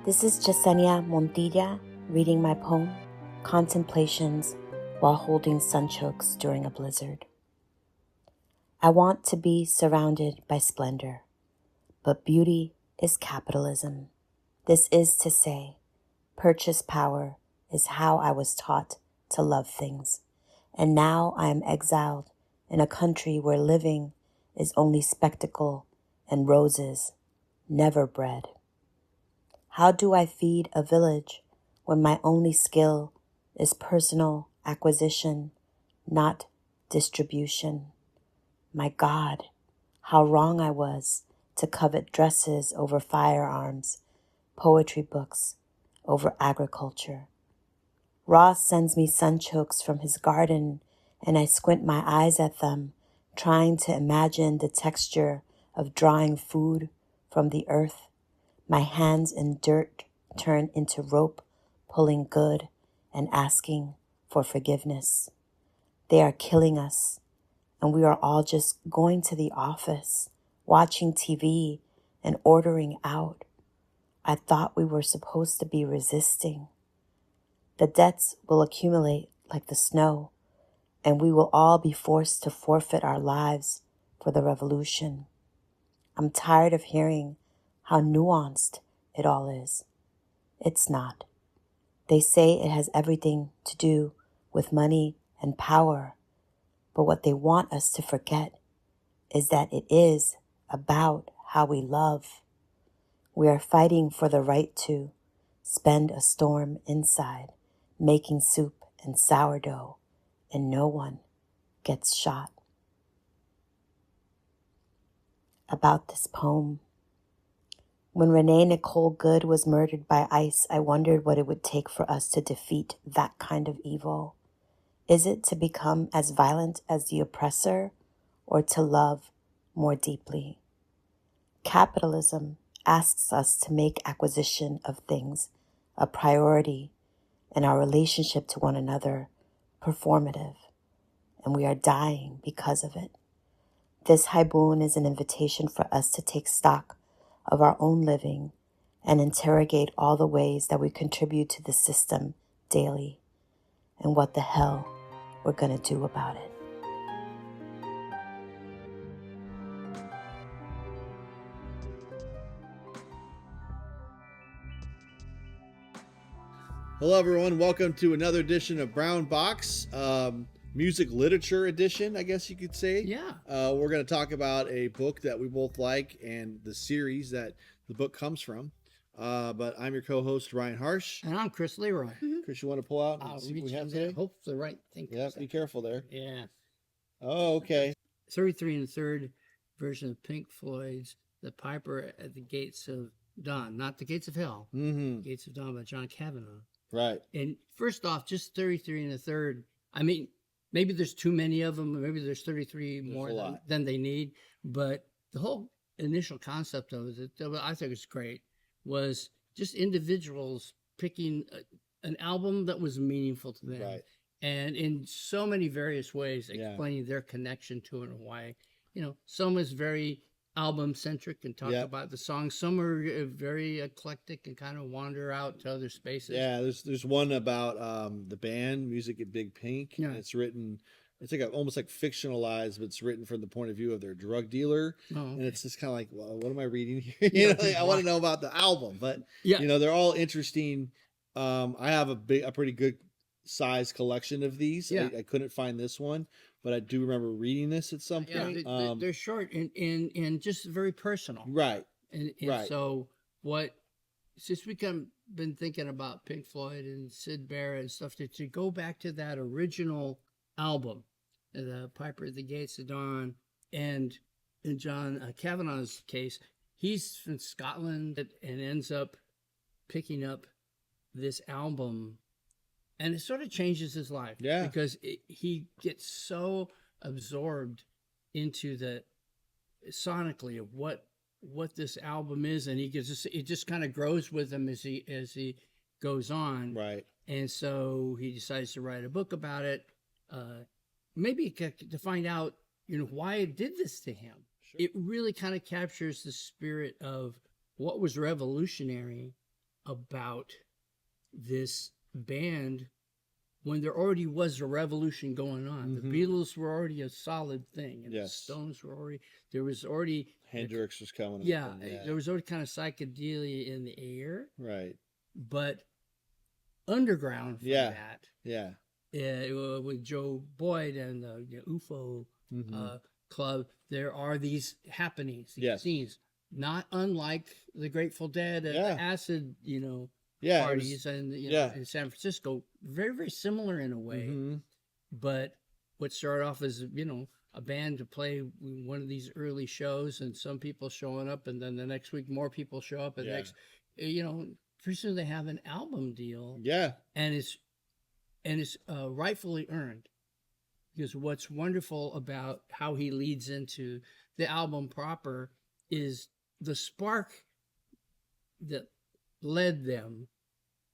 This is Jasenia Montilla reading my poem, Contemplations While Holding Sunchokes During a Blizzard. I want to be surrounded by splendor, but beauty is capitalism. This is to say, purchase power is how I was taught to love things, and now I am exiled in a country where living is only spectacle and roses, never bread. How do I feed a village when my only skill is personal acquisition, not distribution? My God, how wrong I was to covet dresses over firearms, poetry books over agriculture. Ross sends me sunchokes from his garden, and I squint my eyes at them, trying to imagine the texture of drawing food from the earth. My hands in dirt turn into rope, pulling good and asking for forgiveness. They are killing us, and we are all just going to the office, watching TV, and ordering out. I thought we were supposed to be resisting. The debts will accumulate like the snow, and we will all be forced to forfeit our lives for the revolution. I'm tired of hearing how nuanced it all is. It's not. They say it has everything to do with money and power, but what they want us to forget is that it is about how we love. We are fighting for the right to spend a storm inside, making soup and sourdough, and no one gets shot. About this poem. When Renee Nicole Good was murdered by ICE, I wondered what it would take for us to defeat that kind of evil. Is it to become as violent as the oppressor, or to love more deeply? Capitalism asks us to make acquisition of things a priority and our relationship to one another performative, and we are dying because of it. This haibun is an invitation for us to take stock of our own living and interrogate all the ways that we contribute to the system daily and what the hell we're going to do about it. Hello, everyone. Welcome to another edition of Brown Box, music literature edition, I guess you could say. Yeah. We're going to talk about a book that we both like and the series that the book comes from. But I'm your co-host, Ryan Harsch. And I'm Chris Leroy. Chris, you want to pull out and I'll see what we reach have in there. today? Hope the right thing. Yeah, be careful there. Yeah. Oh, okay. 33 and a third version of Pink Floyd's The Piper at the Gates of Dawn. Not the Gates of Hell. Mm-hmm. Gates of Dawn by John Kavanagh. Right. And first off, just 33 and a third. I mean, maybe there's too many of them. Or maybe there's 33 more than they need. But the whole initial concept of it, that I think is great, was just individuals picking an album that was meaningful to them. Right. And in so many various ways, explaining their connection to it and why. You know, some is very album centric and talk about the songs. Some are very eclectic and kind of wander out to other spaces. Yeah, there's one about the band Music at Big Pink. Yeah. And it's written, it's like almost like fictionalized, but it's written from the point of view of their drug dealer. Oh, okay. And it's just kind of like, well, what am I reading here? You know, like, I want to know about the album, but you know, they're all interesting. I have a pretty good size collection of these. Yeah. I couldn't find this one, but I do remember reading this at some point. They're short and just very personal. Right. And right. So since we been thinking about Pink Floyd and Sid Barrett and stuff, to go back to that original album, The Piper at the Gates of Dawn, and in John Kavanagh's case, he's from Scotland and ends up picking up this album, and it sort of changes his life. Yeah. Because he gets so absorbed into the sonically of what this album is, and it just kind of grows with him as he goes on. Right. And so he decides to write a book about it, maybe to find out, you know, why it did this to him. Sure. It really kind of captures the spirit of what was revolutionary about this band when there already was a revolution going on. The Beatles were already a solid thing, and the Stones were already, there was already Hendrix was coming. Yeah, there was already kind of psychedelia in the air. Right. But underground from that. Yeah. With Joe Boyd and the UFO Club, there are these happenings, these scenes, not unlike the Grateful Dead and the acid, parties in San Francisco. Very, very similar in a way. But what started off as, a band to play one of these early shows, and some people showing up, and then the next week more people show up, and next, pretty soon they have an album deal. Yeah. And it's rightfully earned, because what's wonderful about how he leads into the album proper is the spark that led them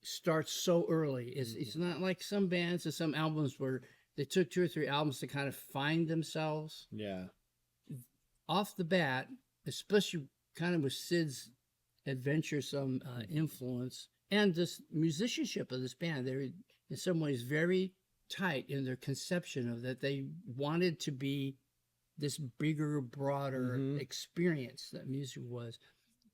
starts so early. It's not like some bands or some albums where they took 2 or 3 albums to kind of find themselves. Yeah. Off the bat, especially kind of with Sid's adventuresome influence and this musicianship of this band, they're in some ways very tight in their conception of that. They wanted to be this bigger, broader experience that music was.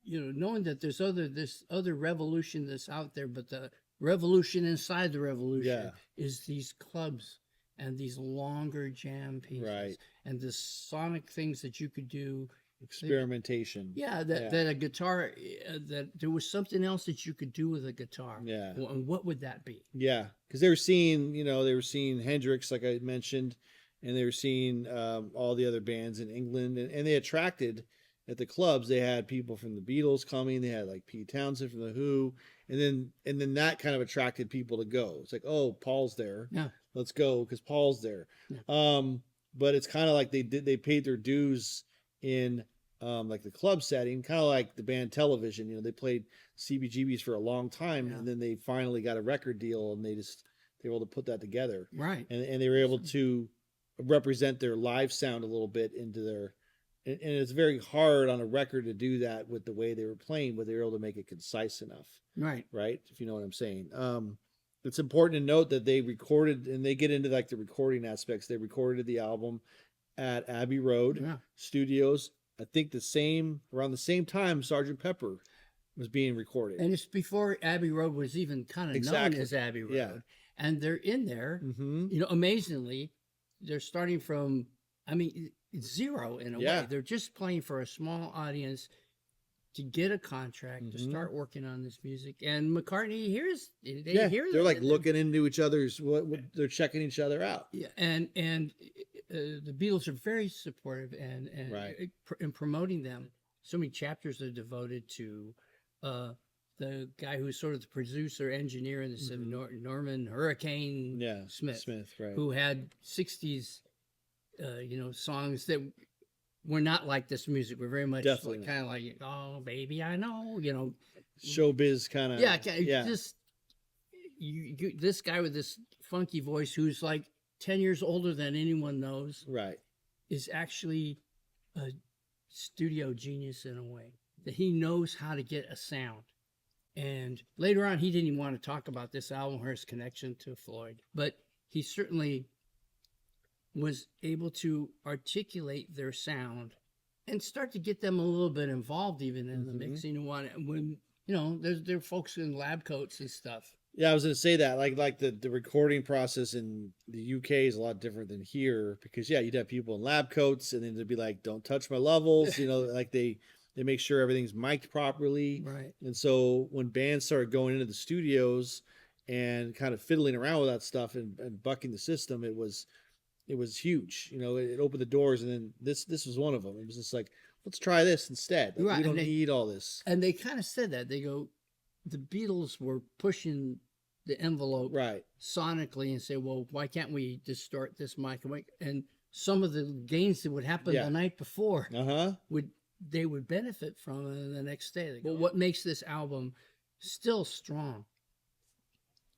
Knowing that there's this other revolution that's out there, but the revolution inside the revolution is these clubs and these longer jam pieces and the sonic things that you could do. Experimentation. That a guitar, that there was something else that you could do with a guitar. Yeah. And what would that be? Yeah. Because they were seeing Hendrix, like I mentioned, and they were seeing all the other bands in England, and they attracted, at the clubs, they had people from the Beatles coming. They had like Pete Townsend from the Who, and then that kind of attracted people to go. It's like, oh, Paul's there. Yeah, let's go because Paul's there. Yeah. But it's kind of like they paid their dues in like the club setting, kind of like the band Television. They played CBGBs for a long time, and then they finally got a record deal, and they were able to put that together. Right. And they were able to represent their live sound a little bit into their. And it's very hard on a record to do that with the way they were playing, but they were able to make it concise enough. Right. Right. If you know what I'm saying. It's important to note that they recorded, and they get into like the recording aspects. They recorded the album at Abbey Road Studios. I think around the same time Sgt. Pepper was being recorded. And it's before Abbey Road was even kind of known as Abbey Road. Yeah. And they're in there, amazingly, they're starting from, zero in a way. They're just playing for a small audience to get a contract, to start working on this music. And McCartney hears, they're like looking into each other's, what they're checking each other out. Yeah. And the Beatles are very supportive and in promoting them. So many chapters are devoted to the guy who's sort of the producer, engineer in this, Norman Hurricane Smith, right, who had 60s songs that were not like this music. We're very much kind of like, oh, baby, I know, showbiz kind of. Yeah. Just this guy with this funky voice who's like 10 years older than anyone knows. Right. Is actually a studio genius in a way, that he knows how to get a sound. And later on, he didn't even want to talk about this album or his connection to Floyd, but he certainly was able to articulate their sound and start to get them a little bit involved even in the mixing and when there are folks in lab coats and stuff. Yeah, I was going to say that like the recording process in the UK is a lot different than here, because you'd have people in lab coats, and then they'd be like, don't touch my levels, like they make sure everything's mic'd properly. Right. And so when bands started going into the studios and kind of fiddling around with that stuff and bucking the system, it was huge. It opened the doors, and then this was one of them. It was just like, let's try this instead. Like, we don't need all this. And they kind of said that. They go, the Beatles were pushing the envelope sonically and say, well, why can't we distort this mic? And some of the gains that would happen the night before they would benefit from it the next day. They go, well, what makes this album still strong,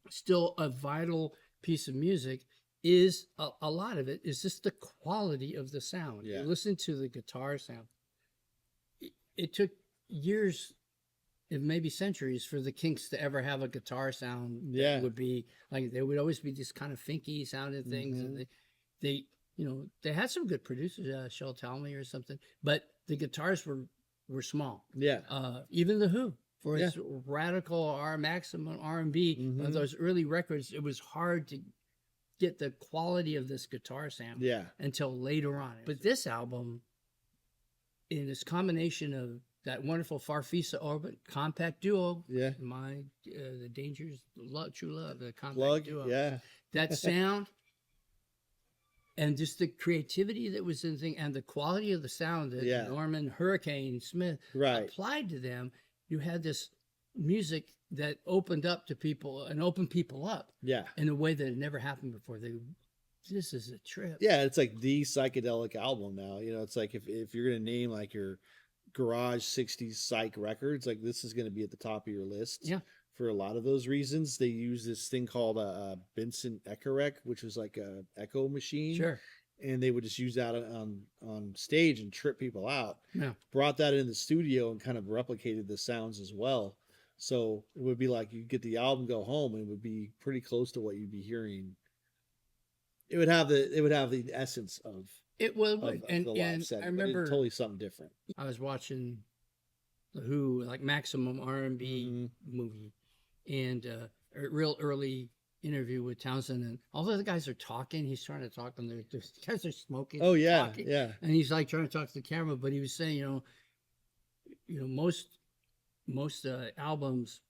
still a vital piece of music, is a lot of it is just the quality of the sound. You listen to the guitar sound. It took years maybe centuries for the Kinks to ever have a guitar sound. Yeah. That would be like, they would always be these kind of finky sounding things. And they, you know, they had some good producers, Shel Talmy or something, but the guitars were small. Yeah. Even the Who, for its radical maximum R&B, those early records, it was hard to get the quality of this guitar sound until later on. But this album, in this combination of that wonderful Farfisa Orbit compact duo, the Dangers, True Love, the compact duo, that sound, and just the creativity that was in the thing, and the quality of the sound that Norman Hurricane Smith applied to them, you had this music that opened up to people and opened people up in a way that had never happened before. This is a trip. Yeah, it's like the psychedelic album now. You know, it's like if you're going to name like your garage 60s psych records, like this is going to be at the top of your list. Yeah. For a lot of those reasons. They use this thing called a Benson Echarec, which was like a echo machine. Sure. And they would just use that on stage and trip people out. Yeah. Brought that in the studio and kind of replicated the sounds as well. So it would be like you get the album, go home, and it would be pretty close to what you'd be hearing. It would have the essence of it was, and the live setting, I remember totally something different. I was watching the Who, like Maximum R&B movie, and a real early interview with Townsend, and although the guys are talking, he's trying to talk, and the guys are smoking. Oh yeah, talking, yeah. And he's like trying to talk to the camera, but he was saying, you know, most albums,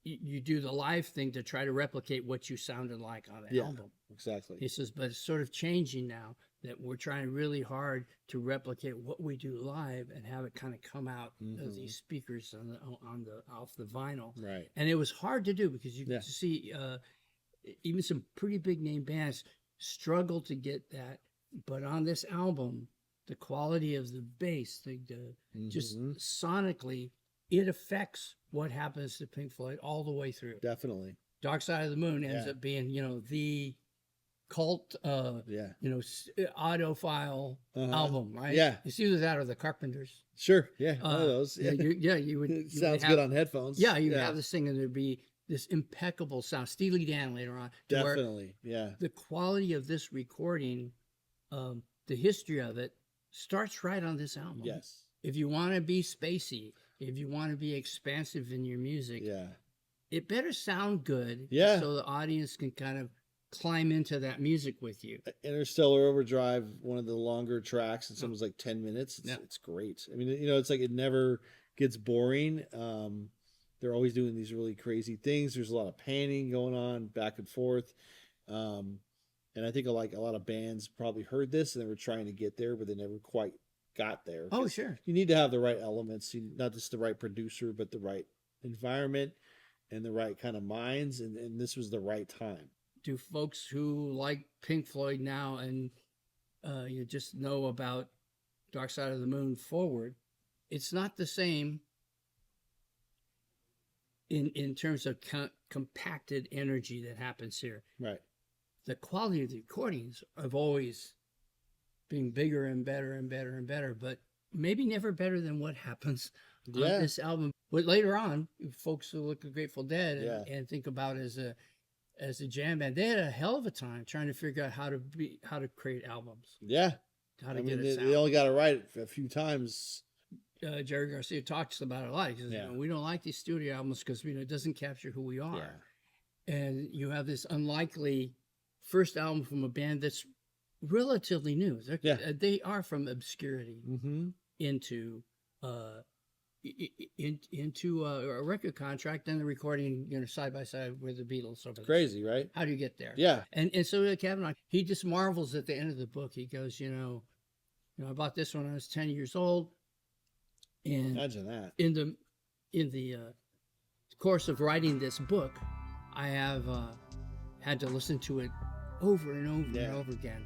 you do the live thing to try to replicate what you sounded like on the album. Exactly. He says, but it's sort of changing now that we're trying really hard to replicate what we do live and have it kind of come out of these speakers off the vinyl. Right. And it was hard to do because you could see even some pretty big name bands struggle to get that. But on this album, the quality of the bass, just sonically, it affects what happens to Pink Floyd all the way through. Definitely. Dark Side of the Moon ends up being, you know, the cult, you know, audiophile album, right? Yeah. It's either that or the Carpenters. Sure. Yeah. One of those. Yeah. You would. Sounds good on headphones. Yeah. You have this thing, and there'd be this impeccable sound. Steely Dan later on. Definitely. Yeah. The quality of this recording, the history of it, starts right on this album. Yes. If you want to be spacey, if you want to be expansive in your music, it better sound good. Yeah. So the audience can kind of climb into that music with you. Interstellar Overdrive, one of the longer tracks, and almost like 10 minutes. It's great. I mean, you know, it's like it never gets boring. They're always doing these really crazy things. There's a lot of panning going on back and forth. And I think like a lot of bands probably heard this and they were trying to get there, but they never quite got there. Oh, sure. You need to have the right elements, not just the right producer, but the right environment and the right kind of minds. And this was the right time. Do folks who like Pink Floyd now and you just know about Dark Side of the Moon forward, it's not the same in terms of compacted energy that happens here. Right. The quality of the recordings have always been bigger and better and better and better, but maybe never better than what happens on this album. But later on, folks who look at Grateful Dead and think about it as a jam band, they had a hell of a time trying to figure out how to create albums. Yeah. How to get it sound. They only got it right a few times. Jerry Garcia talks about it a lot. He says, you know, we don't like these studio albums because it doesn't capture who we are. Yeah. And you have this unlikely first album from a band that's relatively new. They are from obscurity into a record contract and the recording, side by side with the Beatles. It's crazy, right? How do you get there? Yeah. And so Kavanaugh, he just marvels at the end of the book. He goes, I bought this when I was 10 years old. And imagine that. In the course of writing this book, I have had to listen to it over and over and over again,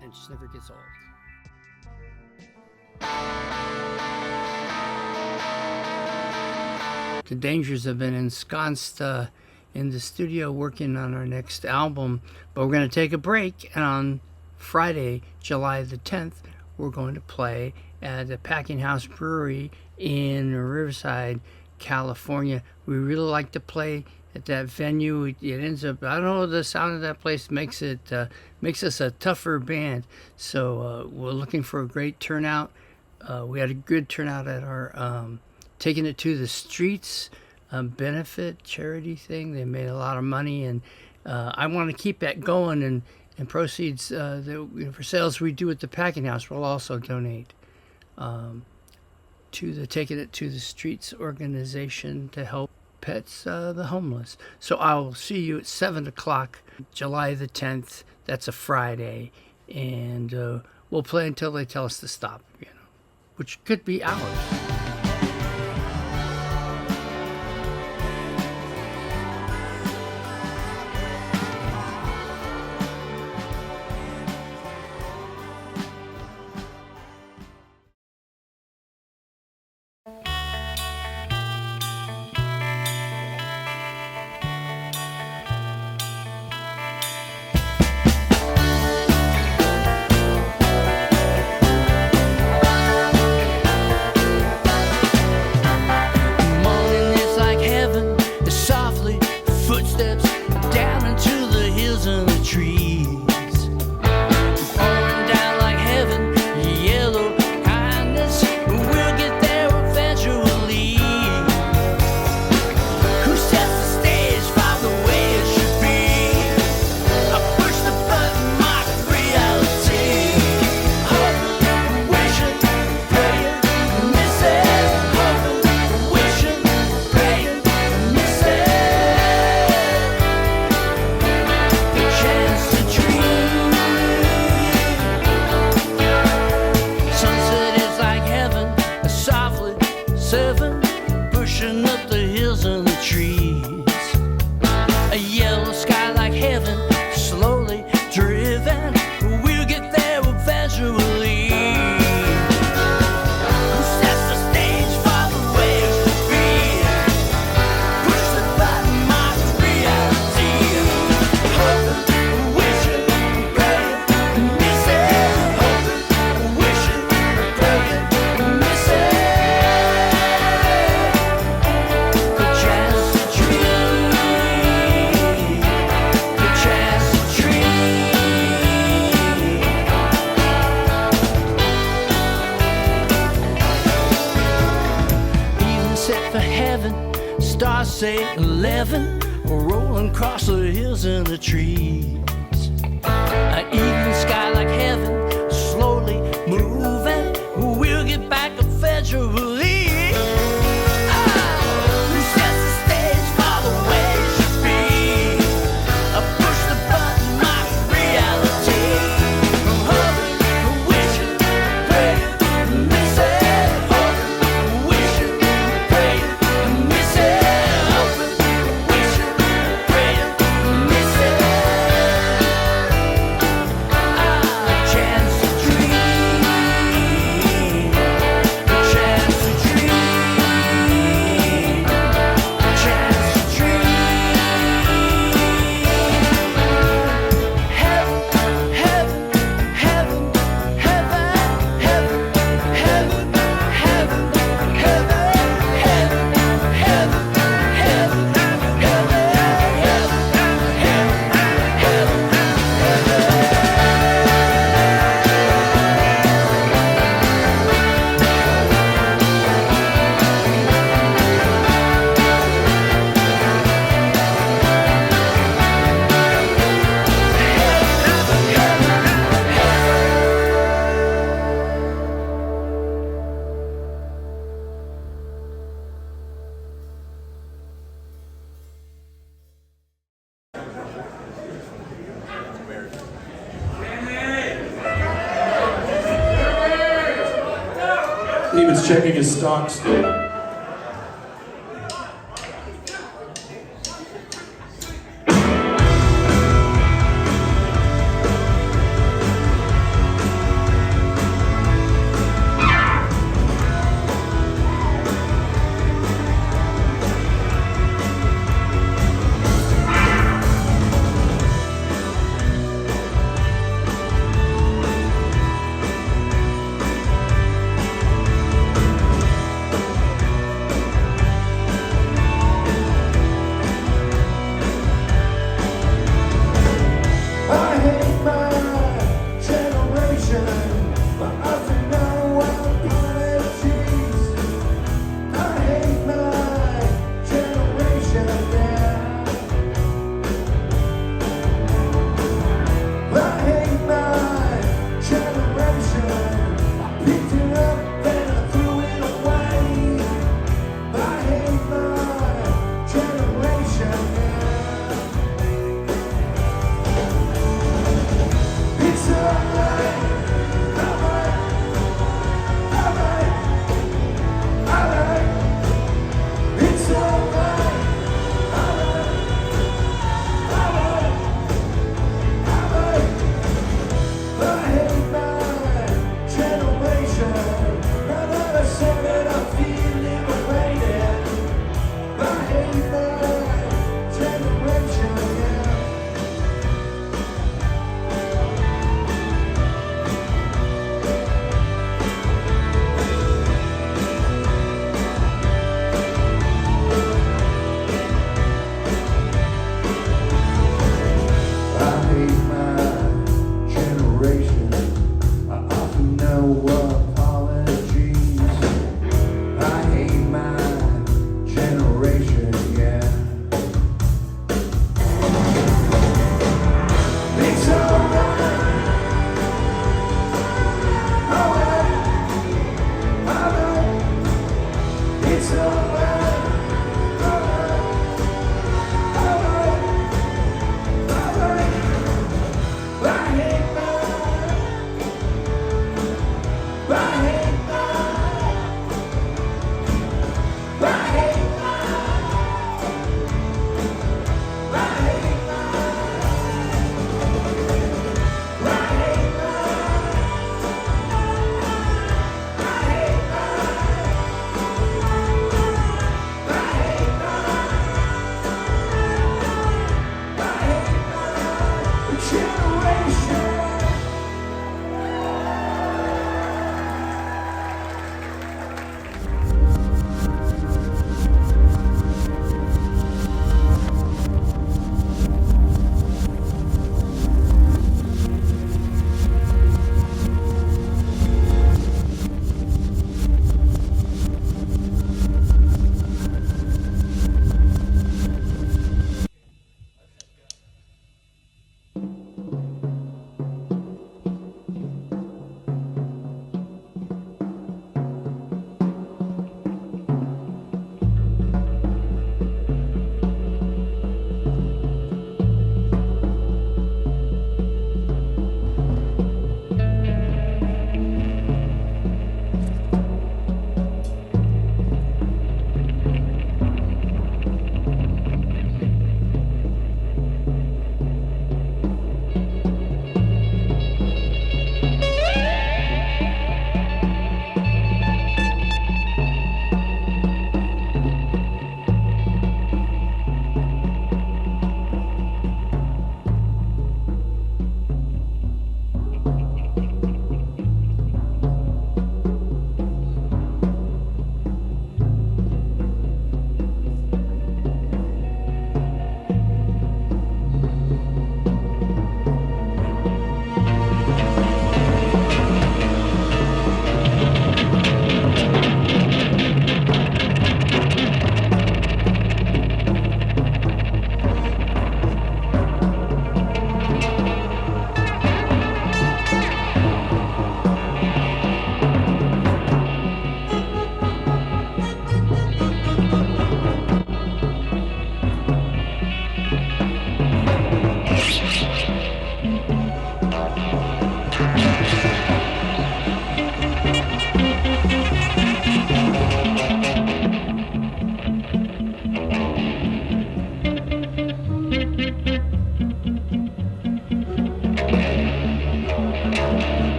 and it just never gets old. The Dangers have been ensconced in the studio working on our next album, but we're going to take a break, and on Friday, July the 10th, we're going to play at the Packing House Brewery in Riverside, California. We really like to play at that venue. It ends up, I don't know, the sound of that place makes us a tougher band. So we're looking for a great turnout. We had a good turnout at our Taking It to the Streets benefit charity thing. They made a lot of money, and I want to keep that going, and proceeds for sales we do at the Packing House we'll also donate to the Taking It to the Streets organization to help pets the homeless. So I'll see you at 7 o'clock July the 10th. That's a Friday, and we'll play until they tell us to stop, which could be hours. say 11, rolling across the hills and the trees. An evening sky like heaven, slowly moving. We'll get back eventually. David's checking his stock still.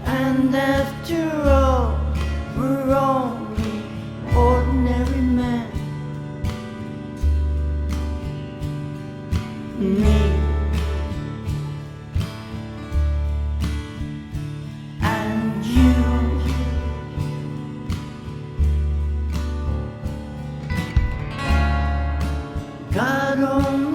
And after all, we're only ordinary men. Me and you. God only